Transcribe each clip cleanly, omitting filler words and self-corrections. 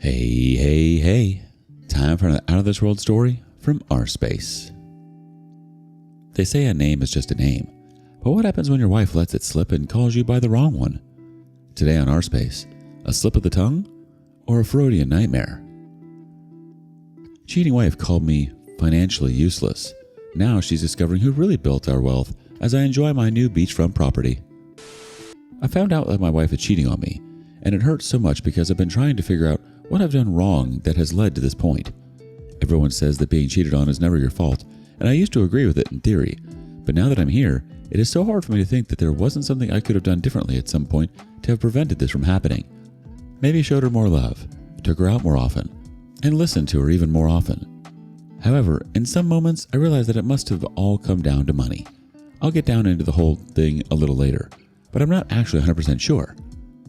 Hey. Time for an out-of-this-world story from rSpace. They say a name is just a name, but what happens when your wife lets it slip and calls you by the wrong one? Today on rSpace, a slip of the tongue or a Freudian nightmare? Cheating wife called me financially useless. Now she's discovering who really built our wealth as I enjoy my new beachfront property. I found out that my wife is cheating on me, and it hurts so much because I've been trying to figure out what I've done wrong that has led to this point. Everyone says that being cheated on is never your fault, and I used to agree with it in theory, but now that I'm here, it is so hard for me to think that there wasn't something I could have done differently at some point to have prevented this from happening. Maybe showed her more love, took her out more often, and listened to her even more often. However, in some moments, I realized that it must have all come down to money. I'll get down into the whole thing a little later, but I'm not actually 100% sure.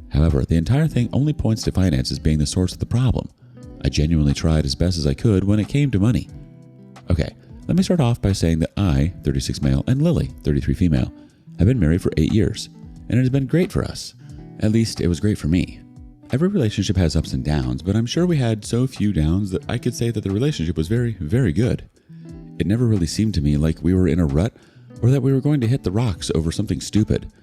However, the entire thing only points to finances being the source of the problem. I genuinely tried as best as I could when it came to money. Okay, let me start off by saying that I, 36 male, and Lily, 33 female, have been married for 8 years, and it has been great for us. At least it was great for me. Every relationship has ups and downs, but I'm sure we had so few downs that I could say that the relationship was very, very good. It never really seemed to me like we were in a rut or that we were going to hit the rocks over something stupid.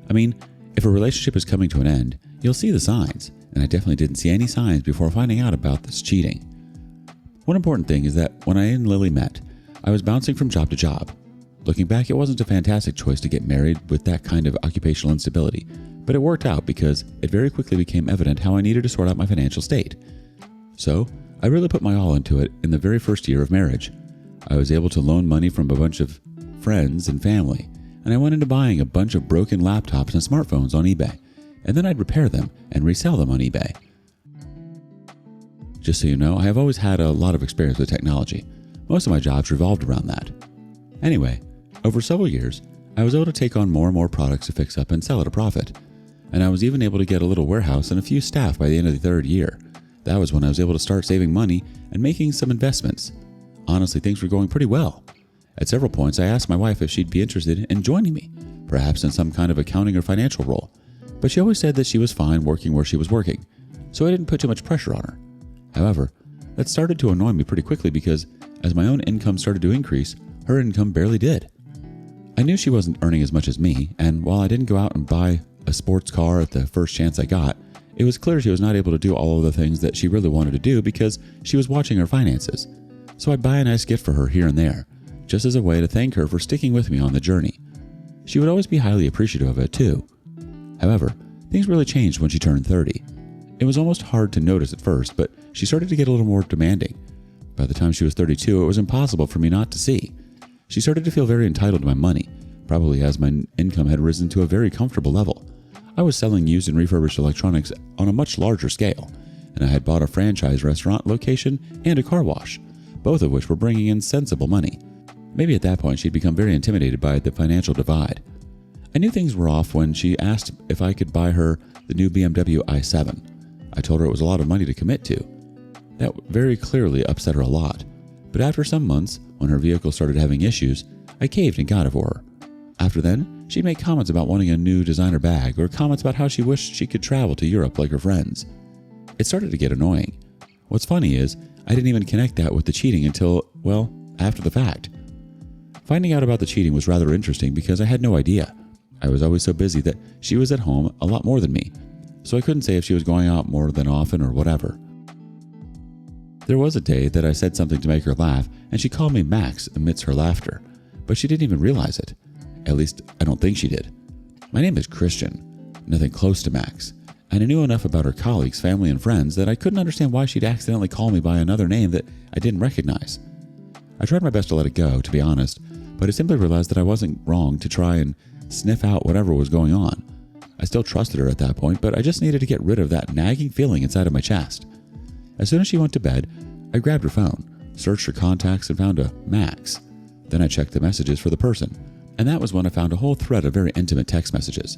I mean, if a relationship is coming to an end, you'll see the signs, and I definitely didn't see any signs before finding out about this cheating. One important thing is that when I and Lily met, I was bouncing from job to job. Looking back, it wasn't a fantastic choice to get married with that kind of occupational instability, but it worked out because it very quickly became evident how I needed to sort out my financial state. So, I really put my all into it in the very first year of marriage. I was able to loan money from a bunch of friends and family, and I went into buying a bunch of broken laptops and smartphones on eBay, and then I'd repair them and resell them on eBay. Just so you know, I have always had a lot of experience with technology. Most of my jobs revolved around that. Anyway, over several years, I was able to take on more and more products to fix up and sell at a profit, and I was even able to get a little warehouse and a few staff by the end of the third year. That was when I was able to start saving money and making some investments. Honestly, things were going pretty well. At several points, I asked my wife if she'd be interested in joining me, perhaps in some kind of accounting or financial role, but she always said that she was fine working where she was working, so I didn't put too much pressure on her. However, that started to annoy me pretty quickly because as my own income started to increase, her income barely did. I knew she wasn't earning as much as me, and while I didn't go out and buy a sports car at the first chance I got, it was clear she was not able to do all of the things that she really wanted to do because she was watching her finances. So I'd buy a nice gift for her here and there, just as a way to thank her for sticking with me on the journey. She would always be highly appreciative of it too. However, things really changed when she turned 30. It was almost hard to notice at first, but she started to get a little more demanding. By the time she was 32, it was impossible for me not to see. She started to feel very entitled to my money, probably as my income had risen to a very comfortable level. I was selling used and refurbished electronics on a much larger scale, and I had bought a franchise restaurant location and a car wash, both of which were bringing in sensible money. Maybe at that point she'd become very intimidated by the financial divide. I knew things were off when she asked if I could buy her the new BMW i7. I told her it was a lot of money to commit to. That very clearly upset her a lot, but after some months, when her vehicle started having issues, I caved and got it for her. After then, she'd make comments about wanting a new designer bag or comments about how she wished she could travel to Europe like her friends. It started to get annoying. What's funny is, I didn't even connect that with the cheating until, well, after the fact. Finding out about the cheating was rather interesting because I had no idea. I was always so busy that she was at home a lot more than me, so I couldn't say if she was going out more than often or whatever. There was a day that I said something to make her laugh, and she called me Max amidst her laughter, but she didn't even realize it. At least, I don't think she did. My name is Christian, nothing close to Max, and I knew enough about her colleagues, family, and friends that I couldn't understand why she'd accidentally call me by another name that I didn't recognize. I tried my best to let it go, to be honest, but I simply realized that I wasn't wrong to try and sniff out whatever was going on. I still trusted her at that point, but I just needed to get rid of that nagging feeling inside of my chest. As soon as she went to bed, I grabbed her phone, searched her contacts, and found a Max. Then I checked the messages for the person, and that was when I found a whole thread of very intimate text messages.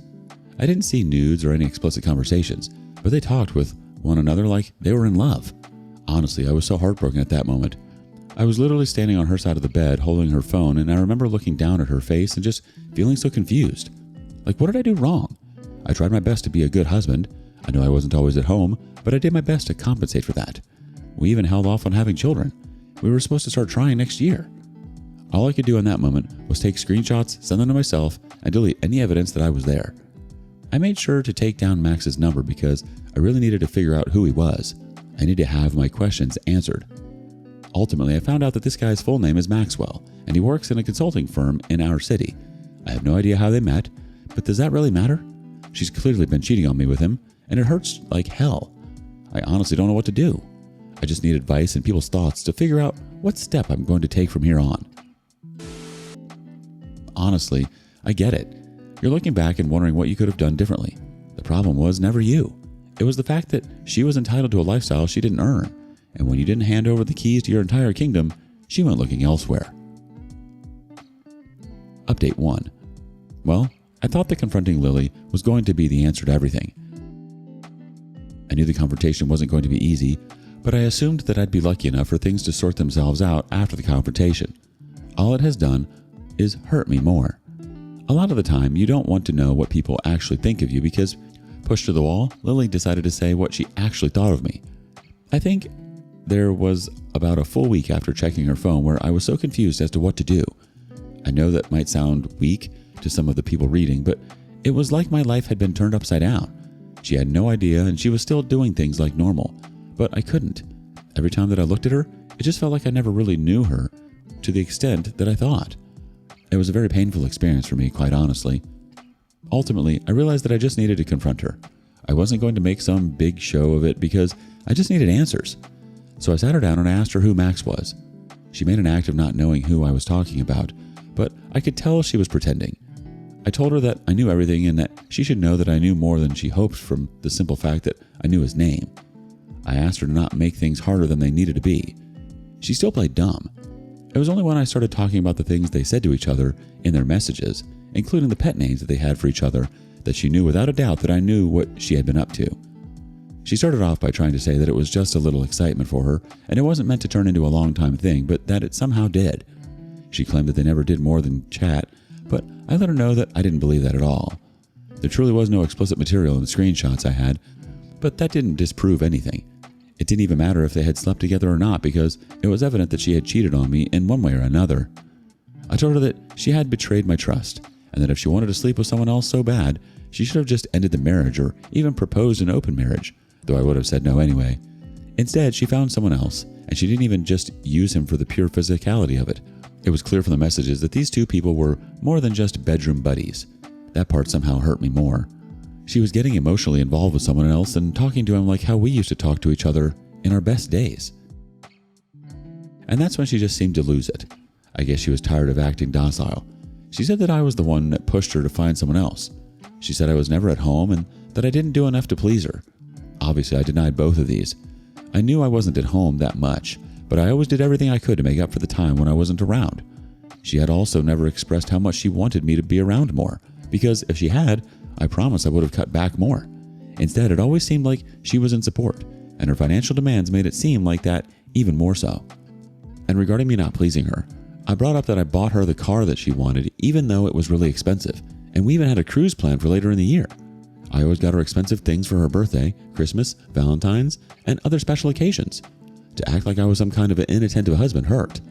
I didn't see nudes or any explicit conversations, but they talked with one another like they were in love. Honestly, I was so heartbroken at that moment. I was literally standing on her side of the bed holding her phone, and I remember looking down at her face and just feeling so confused. Like, what did I do wrong? I tried my best to be a good husband. I know I wasn't always at home, but I did my best to compensate for that. We even held off on having children. We were supposed to start trying next year. All I could do in that moment was take screenshots, send them to myself, and delete any evidence that I was there. I made sure to take down Max's number because I really needed to figure out who he was. I needed to have my questions answered. Ultimately, I found out that this guy's full name is Maxwell, and he works in a consulting firm in our city. I have no idea how they met, but does that really matter? She's clearly been cheating on me with him, and it hurts like hell. I honestly don't know what to do. I just need advice and people's thoughts to figure out what step I'm going to take from here on. Honestly, I get it. You're looking back and wondering what you could have done differently. The problem was never you. It was the fact that she was entitled to a lifestyle she didn't earn, and when you didn't hand over the keys to your entire kingdom, she went looking elsewhere. Update 1. Well, I thought that confronting Lily was going to be the answer to everything. I knew the confrontation wasn't going to be easy, but I assumed that I'd be lucky enough for things to sort themselves out after the confrontation. All it has done is hurt me more. A lot of the time, you don't want to know what people actually think of you because, pushed to the wall, Lily decided to say what she actually thought of me. I think there was about a full week after checking her phone where I was so confused as to what to do. I know that might sound weak to some of the people reading, but it was like my life had been turned upside down. She had no idea and she was still doing things like normal, but I couldn't. Every time that I looked at her, it just felt like I never really knew her to the extent that I thought. It was a very painful experience for me, quite honestly. Ultimately, I realized that I just needed to confront her. I wasn't going to make some big show of it because I just needed answers. So I sat her down and I asked her who Max was. She made an act of not knowing who I was talking about, but I could tell she was pretending. I told her that I knew everything and that she should know that I knew more than she hoped from the simple fact that I knew his name. I asked her to not make things harder than they needed to be. She still played dumb. It was only when I started talking about the things they said to each other in their messages, including the pet names that they had for each other, that she knew without a doubt that I knew what she had been up to. She started off by trying to say that it was just a little excitement for her and it wasn't meant to turn into a long-time thing, but that it somehow did. She claimed that they never did more than chat, but I let her know that I didn't believe that at all. There truly was no explicit material in the screenshots I had, but that didn't disprove anything. It didn't even matter if they had slept together or not because it was evident that she had cheated on me in one way or another. I told her that she had betrayed my trust and that if she wanted to sleep with someone else so bad, she should have just ended the marriage or even proposed an open marriage, though I would have said no anyway. Instead, she found someone else, and she didn't even just use him for the pure physicality of it. It was clear from the messages that these two people were more than just bedroom buddies. That part somehow hurt me more. She was getting emotionally involved with someone else and talking to him like how we used to talk to each other in our best days. And that's when she just seemed to lose it. I guess she was tired of acting docile. She said that I was the one that pushed her to find someone else. She said I was never at home and that I didn't do enough to please her. Obviously, I denied both of these. I knew I wasn't at home that much, but I always did everything I could to make up for the time when I wasn't around. She had also never expressed how much she wanted me to be around more, because if she had, I promise I would have cut back more. Instead, it always seemed like she was in support, and her financial demands made it seem like that even more so. And regarding me not pleasing her, I brought up that I bought her the car that she wanted, even though it was really expensive, and we even had a cruise planned for later in the year. I always got her expensive things for her birthday, Christmas, Valentine's, and other special occasions. To act like I was some kind of an inattentive husband hurt.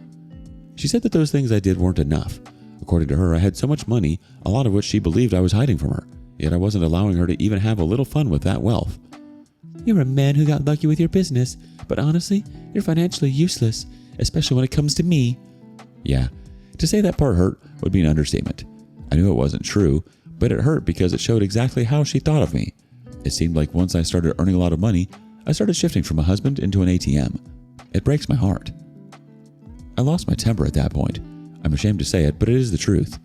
She said that those things I did weren't enough. According to her, I had so much money, a lot of which she believed I was hiding from her, yet I wasn't allowing her to even have a little fun with that wealth. You're a man who got lucky with your business, but honestly, you're financially useless, especially when it comes to me. Yeah, to say that part hurt would be an understatement. I knew it wasn't true, but it hurt because it showed exactly how she thought of me. It seemed like once I started earning a lot of money, I started shifting from a husband into an ATM. It breaks my heart. I lost my temper at that point. I'm ashamed to say it, but it is the truth.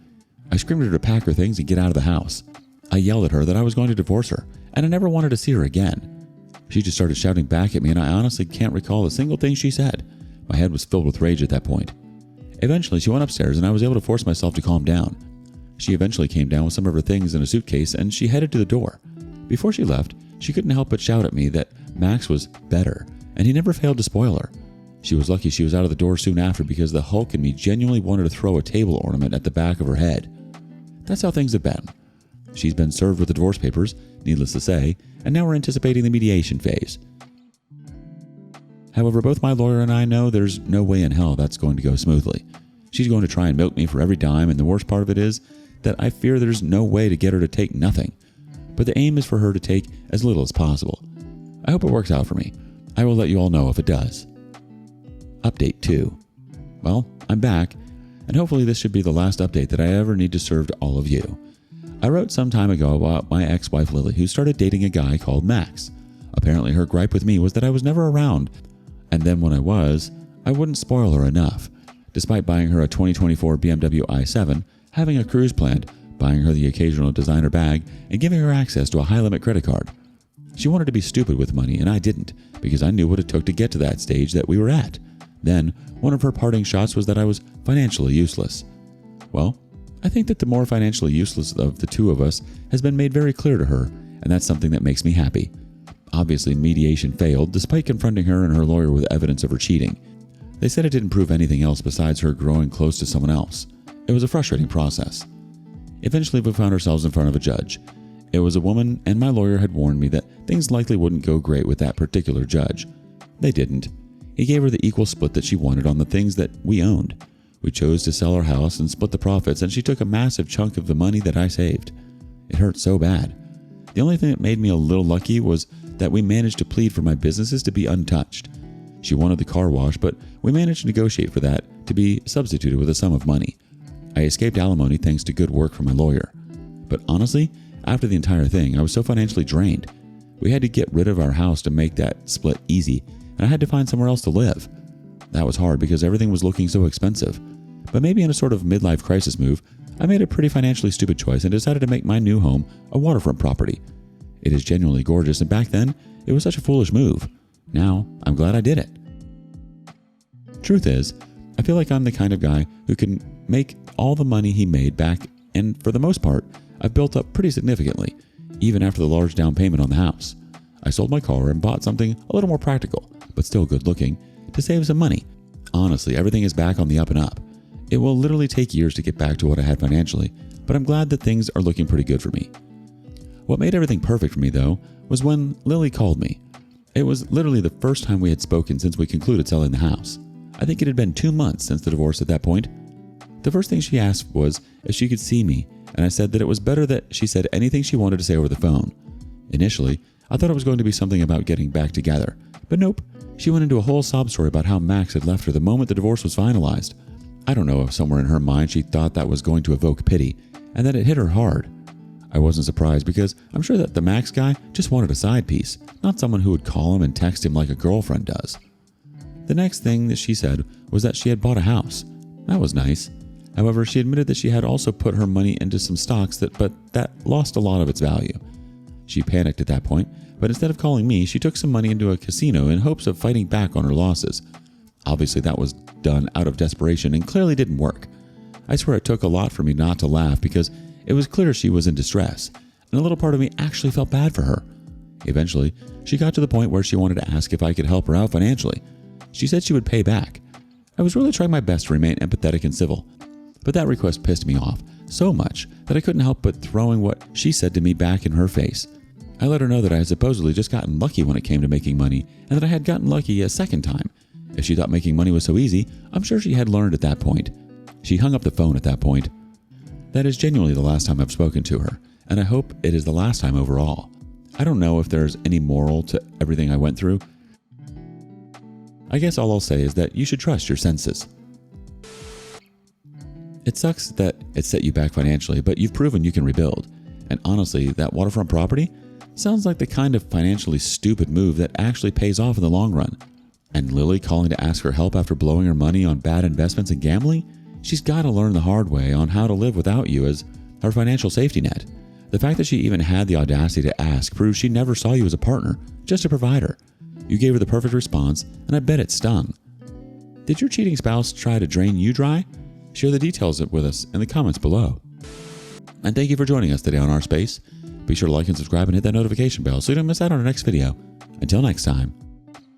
I screamed at her to pack her things and get out of the house. I yelled at her that I was going to divorce her, and I never wanted to see her again. She just started shouting back at me, and I honestly can't recall a single thing she said. My head was filled with rage at that point. Eventually, she went upstairs, and I was able to force myself to calm down. She eventually came down with some of her things in a suitcase, and she headed to the door. Before she left, she couldn't help but shout at me that Max was better, and he never failed to spoil her. She was lucky she was out of the door soon after because the Hulk in me genuinely wanted to throw a table ornament at the back of her head. That's how things have been. She's been served with the divorce papers, needless to say, and now we're anticipating the mediation phase. However, both my lawyer and I know there's no way in hell that's going to go smoothly. She's going to try and milk me for every dime, and the worst part of it is that I fear there's no way to get her to take nothing. But the aim is for her to take as little as possible. I hope it works out for me. I will let you all know if it does. Update 2. Well, I'm back, and hopefully this should be the last update that I ever need to serve to all of you. I wrote some time ago about my ex-wife Lily, who started dating a guy called Max. Apparently her gripe with me was that I was never around, and then when I was, I wouldn't spoil her enough. Despite buying her a 2024 BMW i7, having a cruise planned, buying her the occasional designer bag, and giving her access to a high-limit credit card. She wanted to be stupid with money, and I didn't, because I knew what it took to get to that stage that we were at. Then, one of her parting shots was that I was financially useless. Well, I think that the more financially useless of the two of us has been made very clear to her, and that's something that makes me happy. Obviously, mediation failed, despite confronting her and her lawyer with evidence of her cheating. They said it didn't prove anything else besides her growing close to someone else. It was a frustrating process. Eventually, we found ourselves in front of a judge. It was a woman, and my lawyer had warned me that things likely wouldn't go great with that particular judge. They didn't. He gave her the equal split that she wanted on the things that we owned. We chose to sell our house and split the profits, and she took a massive chunk of the money that I saved. It hurt so bad. The only thing that made me a little lucky was that we managed to plead for my businesses to be untouched. She wanted the car wash, but we managed to negotiate for that to be substituted with a sum of money. I escaped alimony thanks to good work from my lawyer. But honestly, after the entire thing, I was so financially drained. We had to get rid of our house to make that split easy, and I had to find somewhere else to live. That was hard because everything was looking so expensive. But maybe in a sort of midlife crisis move, I made a pretty financially stupid choice and decided to make my new home a waterfront property. It is genuinely gorgeous, and back then, it was such a foolish move. Now, I'm glad I did it. Truth is, I feel like I'm the kind of guy who can make all the money he made back, and for the most part, I've built up pretty significantly, even after the large down payment on the house. I sold my car and bought something a little more practical, but still good looking, to save some money. Honestly, everything is back on the up and up. It will literally take years to get back to what I had financially, but I'm glad that things are looking pretty good for me. What made everything perfect for me, though, was when Lily called me. It was literally the first time we had spoken since we concluded selling the house. I think it had been 2 months since the divorce at that point. The first thing she asked was if she could see me, and I said that it was better that she said anything she wanted to say over the phone. Initially, I thought it was going to be something about getting back together, but nope. She went into a whole sob story about how Max had left her the moment the divorce was finalized. I don't know if somewhere in her mind she thought that was going to evoke pity, and that it hit her hard. I wasn't surprised because I'm sure that the Max guy just wanted a side piece, not someone who would call him and text him like a girlfriend does. The next thing that she said was that she had bought a house. That was nice. However, she admitted that she had also put her money into some stocks but that lost a lot of its value. She panicked at that point, but instead of calling me, she took some money into a casino in hopes of fighting back on her losses. Obviously, that was done out of desperation and clearly didn't work. I swear it took a lot for me not to laugh because it was clear she was in distress, and a little part of me actually felt bad for her. Eventually, she got to the point where she wanted to ask if I could help her out financially. She said she would pay back. I was really trying my best to remain empathetic and civil, but that request pissed me off so much that I couldn't help but throwing what she said to me back in her face. I let her know that I had supposedly just gotten lucky when it came to making money, and that I had gotten lucky a second time. If she thought making money was so easy, I'm sure she had learned at that point. She hung up the phone at that point. That is genuinely the last time I've spoken to her, and I hope it is the last time overall. I don't know if there's any moral to everything I went through. I guess all I'll say is that you should trust your senses. It sucks that it set you back financially, but you've proven you can rebuild. And honestly, that waterfront property sounds like the kind of financially stupid move that actually pays off in the long run. And Lily calling to ask for help after blowing her money on bad investments and gambling? She's got to learn the hard way on how to live without you as her financial safety net. The fact that she even had the audacity to ask proves she never saw you as a partner, just a provider. You gave her the perfect response, and I bet it stung. Did your cheating spouse try to drain you dry? Share the details with us in the comments below. And thank you for joining us today on rSpace. Be sure to like and subscribe and hit that notification bell so you don't miss out on our next video. Until next time.